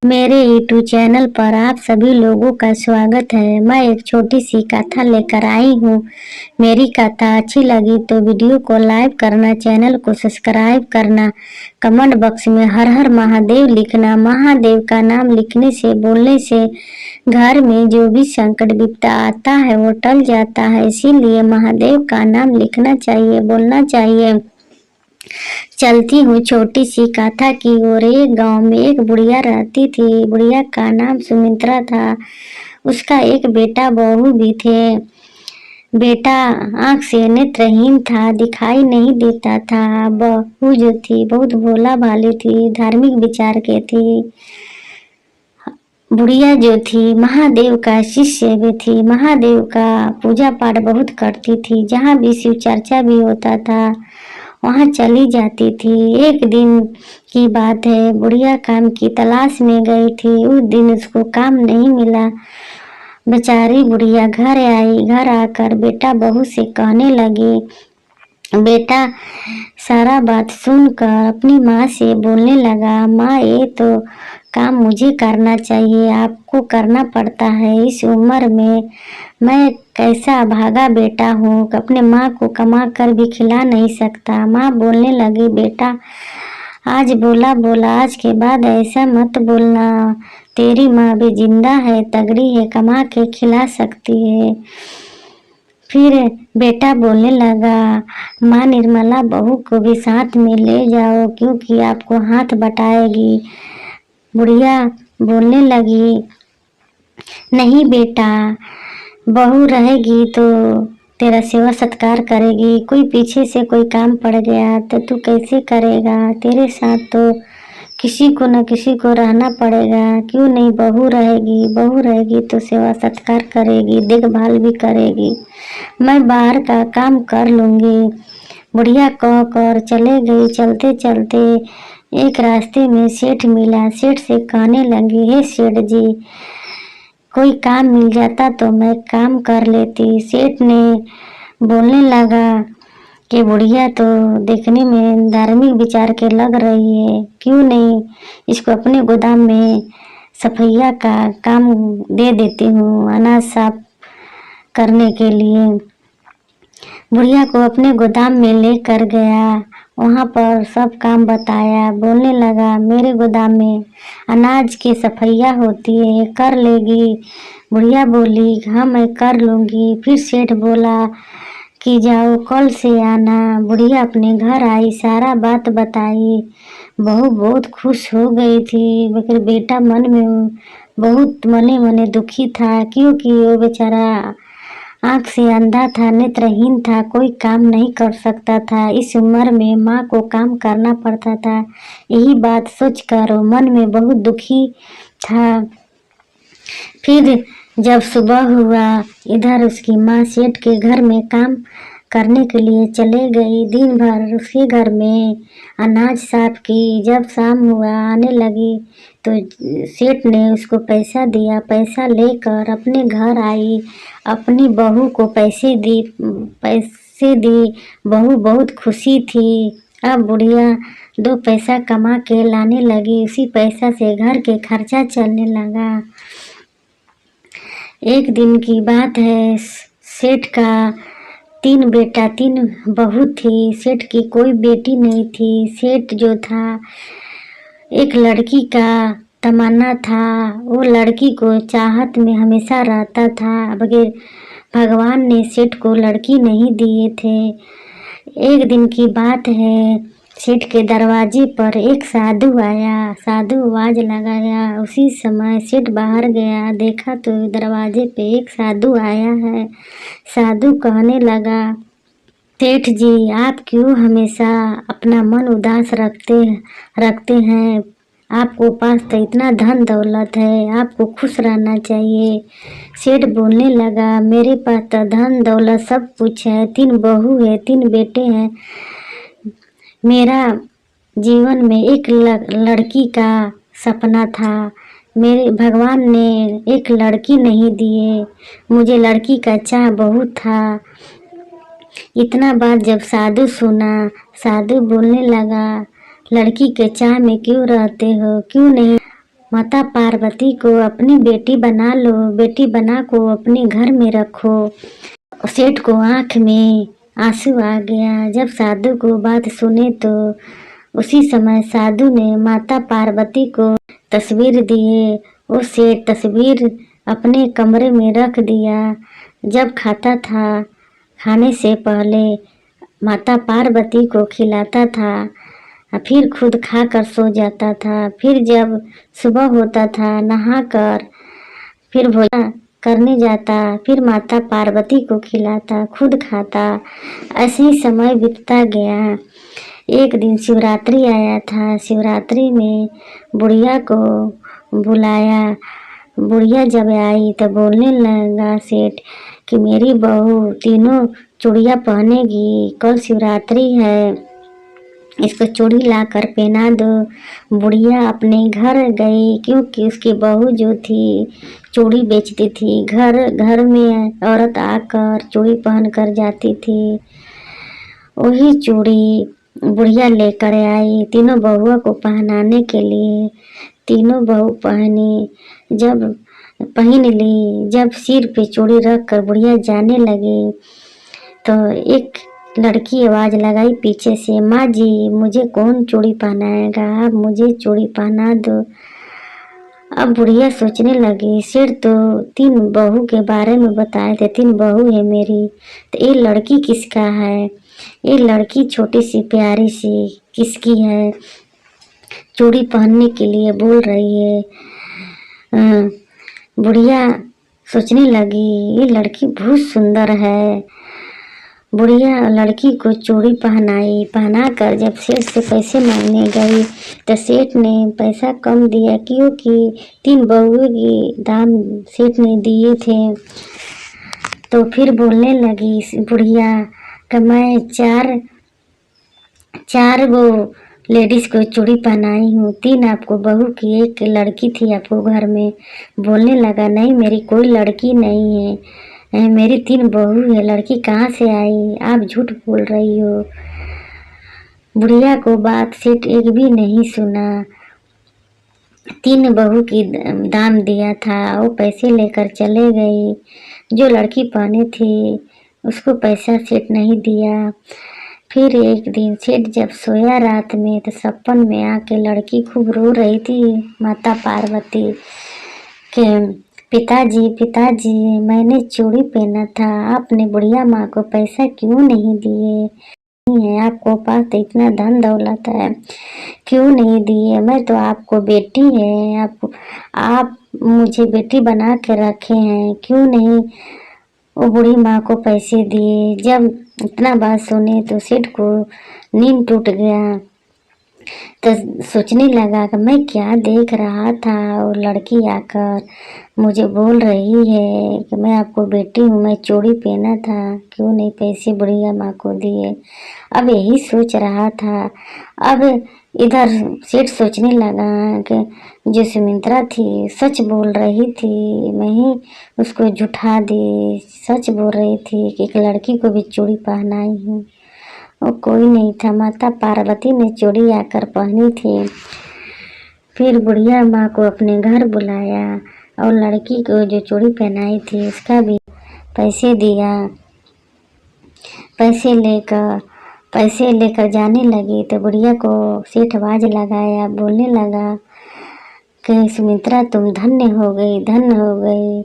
मेरे YouTube channel पर आप सभी लोगों का स्वागत है। मैं एक छोटी सी कथा लेकर आई हूँ। मेरी कथा अच्छी लगी तो वीडियो को लाइक करना, चैनल को सब्सक्राइब करना, कमेंट बॉक्स में हर हर महादेव लिखना। महादेव का नाम लिखने से, बोलने से घर में जो भी संकट विपदा आता है वो टल जाता है। इसीलिए महादेव का नाम लिखना चाहिए, बोलना चाहिए। चलती हूँ छोटी सी कथा की ओर। एक गांव में एक बुढ़िया रहती थी। बुढ़िया का नाम सुमित्रा था। उसका एक बेटा बहू भी थे। बेटा आंख से नेत्रहीन था, दिखाई नहीं देता था। बहू जो थी बहुत भोला भाली थी, धार्मिक विचार के थी। बुढ़िया जो थी महादेव का शिष्य भी थी। महादेव का पूजा पाठ बहुत करती थी। जहाँ भी शिव चर्चा भी होता था वहां चली जाती थी। एक दिन की बात है, बुढ़िया काम की तलाश में गई थी। उस दिन उसको काम नहीं मिला। बेचारी बुढ़िया घर आई। घर आकर बेटा बहू से कहने लगी। बेटा सारा बात सुनकर अपनी माँ से बोलने लगा, माँ ये तो काम मुझे करना चाहिए, आपको करना पड़ता है। इस उम्र में मैं कैसा भागा बेटा हूँ, अपने माँ को कमा कर भी खिला नहीं सकता। माँ बोलने लगी, बेटा आज बोला बोला, आज के बाद ऐसा मत बोलना। तेरी माँ भी जिंदा है, तगड़ी है, कमा के खिला सकती है। फिर बेटा बोलने लगा, माँ निर्मला बहू को भी साथ में ले जाओ क्योंकि आपको हाथ बटाएगी। बुढ़िया बोलने लगी, नहीं बेटा, बहू रहेगी तो तेरा सेवा सत्कार करेगी। कोई पीछे से कोई काम पड़ गया तो तू कैसे करेगा? तेरे साथ तो किसी को न किसी को रहना पड़ेगा। क्यों नहीं, बहू रहेगी, बहू रहेगी तो सेवा सत्कार करेगी, देखभाल भी करेगी। मैं बाहर का काम कर लूंगी। बुढ़िया कह कर चले गई। चलते चलते एक रास्ते में सेठ मिला। सेठ से कहने लगी, हे सेठ जी, कोई काम मिल जाता तो मैं काम कर लेती। सेठ ने बोलने लगा कि बुढ़िया तो देखने में धार्मिक विचार के लग रही है, क्यों नहीं इसको अपने गोदाम में सफैया का काम दे देती हूँ, अनाज साफ करने के लिए। बुढ़िया को अपने गोदाम में लेकर गया। वहाँ पर सब काम बताया। बोलने लगा, मेरे गोदाम में अनाज की सफैया होती है, कर लेगी? बुढ़िया बोली, हाँ मैं कर लूँगी। फिर सेठ बोला कि जाओ कल से आना। बुढ़िया अपने घर आई, सारा बात बताई। बहू बहुत खुश हो गई थी, मगर बेटा मन में बहुत मने मने दुखी था क्योंकि वो बेचारा आंख से अंधा था, नेत्रहीन था, कोई काम नहीं कर सकता था। इस उम्र में माँ को काम करना पड़ता था। यही बात सोचकर वो मन में बहुत दुखी था। फिर जब सुबह हुआ, इधर उसकी माँ सेठ के घर में काम करने के लिए चले गई। दिन भर उसके घर में अनाज साफ की। जब शाम हुआ, आने लगी तो सेठ ने उसको पैसा दिया। पैसा लेकर अपने घर आई, अपनी बहू को पैसे दी। बहू बहुत खुशी थी। अब बुढ़िया 2 पैसा कमा के लाने लगी। उसी पैसा से घर के खर्चा चलने लगा। एक दिन की बात है, सेठ का 3 बेटा 3 बहू थी। सेठ की कोई बेटी नहीं थी। सेठ जो था, एक लड़की का तमन्ना था। वो लड़की को चाहत में हमेशा रहता था, मगर भगवान ने सेठ को लड़की नहीं दिए थे। एक दिन की बात है, सेठ के दरवाजे पर एक साधु आया। साधु आवाज लगाया। उसी समय सेठ बाहर गया, देखा तो दरवाजे पे एक साधु आया है। साधु कहने लगा, सेठ जी आप क्यों हमेशा अपना मन उदास रखते हैं? आपको पास तो इतना धन दौलत है, आपको खुश रहना चाहिए। सेठ बोलने लगा, मेरे पास तो धन दौलत सब कुछ है, 3 बहू है, 3 बेटे हैं। मेरा जीवन में एक लड़की का सपना था। मेरे भगवान ने एक लड़की नहीं दिए। मुझे लड़की का चाह बहुत था। इतना बात जब साधु सुना, साधु बोलने लगा, लड़की के चाह में क्यों रहते हो? क्यों नहीं माता पार्वती को अपनी बेटी बना लो, बेटी बना को अपने घर में रखो। सेठ को आंख में आंसू आ गया। जब साधु को बात सुने तो उसी समय साधु ने माता पार्वती को तस्वीर दिए। वो सेठ तस्वीर अपने कमरे में रख दिया। जब खाता था, खाने से पहले माता पार्वती को खिलाता था, फिर खुद खाकर सो जाता था। फिर जब सुबह होता था, नहाकर फिर भोजन करने जाता, फिर माता पार्वती को खिलाता, खुद खाता। ऐसे ही समय बीतता गया। एक दिन शिवरात्रि आया था। शिवरात्रि में बुढ़िया को बुलाया। बुढ़िया जब आई तो बोलने लगा सेठ कि मेरी बहू तीनों चूड़ियाँ पहनेगी, कल शिवरात्रि है, इसको चूड़ी ला कर पहना दो। बुढ़िया अपने घर गई, क्योंकि उसकी बहू जो थी चूड़ी बेचती थी। घर घर में औरत आकर चूड़ी पहन कर जाती थी। वही चूड़ी बुढ़िया लेकर आई तीनों बहुओं को पहनाने के लिए। तीनों बहू पहनी। जब पहन ली, जब सिर पे चूड़ी रख कर बुढ़िया जाने लगी तो एक लड़की आवाज लगाई पीछे से, माँ जी मुझे कौन चूड़ी पहनाएगा, आप मुझे चूड़ी पहना दो। अब बुढ़िया सोचने लगी, सिर तो 3 बहू के बारे में बताए थे, 3 बहू है मेरी, तो ये लड़की किसका है, ये लड़की छोटी सी प्यारी सी किसकी है, चूड़ी पहनने के लिए बोल रही है। बुढ़िया सोचने लगी ये लड़की बहुत सुंदर है। बुढ़िया लड़की को चूड़ी पहनाई। पहना कर जब सेठ से पैसे मांगने गई तो सेठ ने पैसा कम दिया, क्योंकि 3 बहुओं की दाम सेठ ने दिए थे। तो फिर बोलने लगी बुढ़िया कि मैं चार वो लेडीज को चूड़ी पहनाई हूँ, 3 आपको बहू की, एक लड़की थी आपको घर में। बोलने लगा नहीं मेरी कोई लड़की नहीं है, मेरी 3 बहू है, लड़की कहाँ से आई, आप झूठ बोल रही हो। बुढ़िया को बात सेठ एक भी नहीं सुना। 3 बहू की दाम दिया था, वो पैसे लेकर चले गई। जो लड़की पहनी थी उसको पैसा सेठ नहीं दिया। फिर एक दिन सेठ जब सोया रात में तो सपन में आके लड़की खूब रो रही थी माता पार्वती के, पिताजी मैंने चूड़ी पहना था, आपने बुढ़िया माँ को पैसा क्यों नहीं दिए है, आपको पास तो इतना धन दौलत है, क्यों नहीं दिए, मैं तो आपको बेटी है, आप मुझे बेटी बना के रखे हैं, क्यों नहीं वो बूढ़ी माँ को पैसे दिए। जब इतना बात सुने तो सेठ को नींद टूट गया। तो सोचने लगा कि मैं क्या देख रहा था, और लड़की आकर मुझे बोल रही है कि मैं आपको बेटी हूँ, मैं चूड़ी पहना था, क्यों नहीं पैसे बुढ़िया माँ को दिए। अब यही सोच रहा था। अब इधर सेठ सोचने लगा कि जो सुमित्रा थी सच बोल रही थी, मैं ही उसको झूठा दी, सच बोल रही थी कि एक लड़की को भी चूड़ी पहनाई हूँ। और कोई नहीं था, माता पार्वती ने चूड़ी आकर पहनी थी। फिर बुढ़िया माँ को अपने घर बुलाया और लड़की को जो चूड़ी पहनाई थी उसका भी पैसे दिया। पैसे लेकर जाने लगी तो बुढ़िया को सेठ आवाज लगाया, बोलने लगा कि सुमित्रा तुम धन्य हो गई,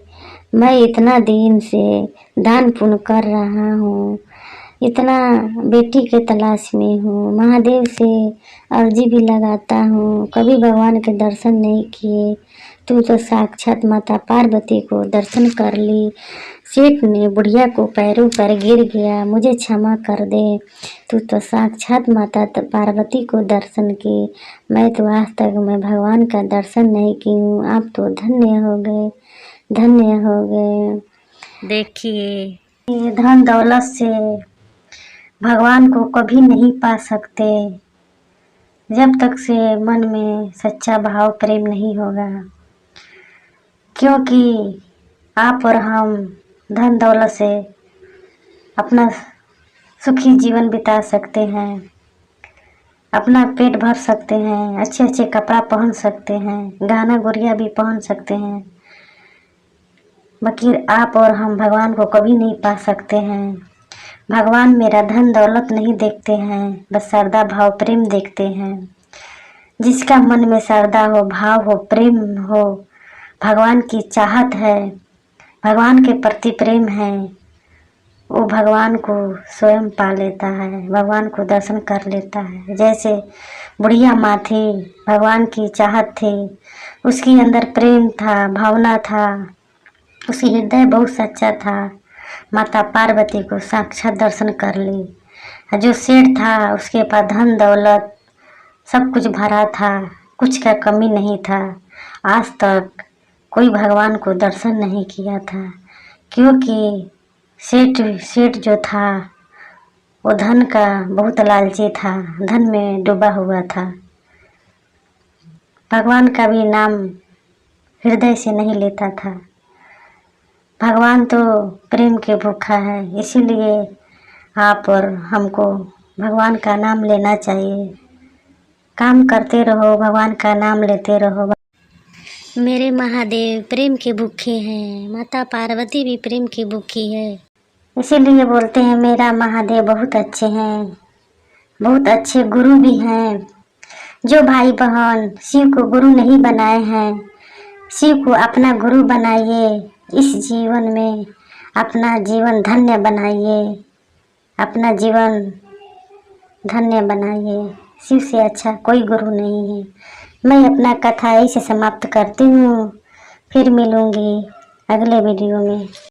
मैं इतना दिन से दान पुण्य कर रहा हूँ, इतना बेटी के तलाश में हूँ, महादेव से अर्जी भी लगाता हूँ, कभी भगवान के दर्शन नहीं किए, तू तो साक्षात माता पार्वती को दर्शन कर ली। सेठ ने बुढ़िया को पैरों पर गिर गया, मुझे क्षमा कर दे, तू तो साक्षात माता पार्वती को दर्शन की, मैं तो आज तक मैं भगवान का दर्शन नहीं की हूँ, आप तो धन्य हो गए। देखिए ये धन दौलत से भगवान को कभी नहीं पा सकते जब तक से मन में सच्चा भाव प्रेम नहीं होगा, क्योंकि आप और हम धन दौलत से अपना सुखी जीवन बिता सकते हैं, अपना पेट भर सकते हैं, अच्छे अच्छे कपड़ा पहन सकते हैं, गहना गुड़िया भी पहन सकते हैं। बाकी आप और हम भगवान को कभी नहीं पा सकते हैं। भगवान मेरा धन दौलत नहीं देखते हैं, बस श्रद्धा भाव प्रेम देखते हैं। जिसका मन में श्रद्धा हो, भाव हो, प्रेम हो, भगवान की चाहत है, भगवान के प्रति प्रेम है, वो भगवान को स्वयं पा लेता है, भगवान को दर्शन कर लेता है। जैसे बुढ़िया माँ थी, भगवान की चाहत थी, उसके अंदर प्रेम था, भावना था, उसकी हृदय बहुत सच्चा था। माता पार्वती को साक्षात दर्शन कर ली। जो सेठ था उसके पास धन दौलत सब कुछ भरा था, कुछ का कमी नहीं था। आज तक कोई भगवान को दर्शन नहीं किया था, क्योंकि सेठ सेठ जो था वो धन का बहुत लालची था, धन में डूबा हुआ था। भगवान का भी नाम हृदय से नहीं लेता था। भगवान तो प्रेम के भूखा है, इसीलिए आप और हमको भगवान का नाम लेना चाहिए। काम करते रहो, भगवान का नाम लेते रहो। मेरे महादेव प्रेम के भूखे हैं, माता पार्वती भी प्रेम की भूखी है। इसीलिए बोलते हैं मेरा महादेव बहुत अच्छे हैं, बहुत अच्छे गुरु भी हैं। जो भाई बहन शिव को गुरु नहीं बनाए हैं, शिव को अपना गुरु बनाइए। इस जीवन में अपना जीवन धन्य बनाइए, अपना जीवन धन्य बनाइए। शिव से अच्छा कोई गुरु नहीं है। मैं अपना कथा यहीं से समाप्त करती हूँ, फिर मिलूँगी अगले वीडियो में।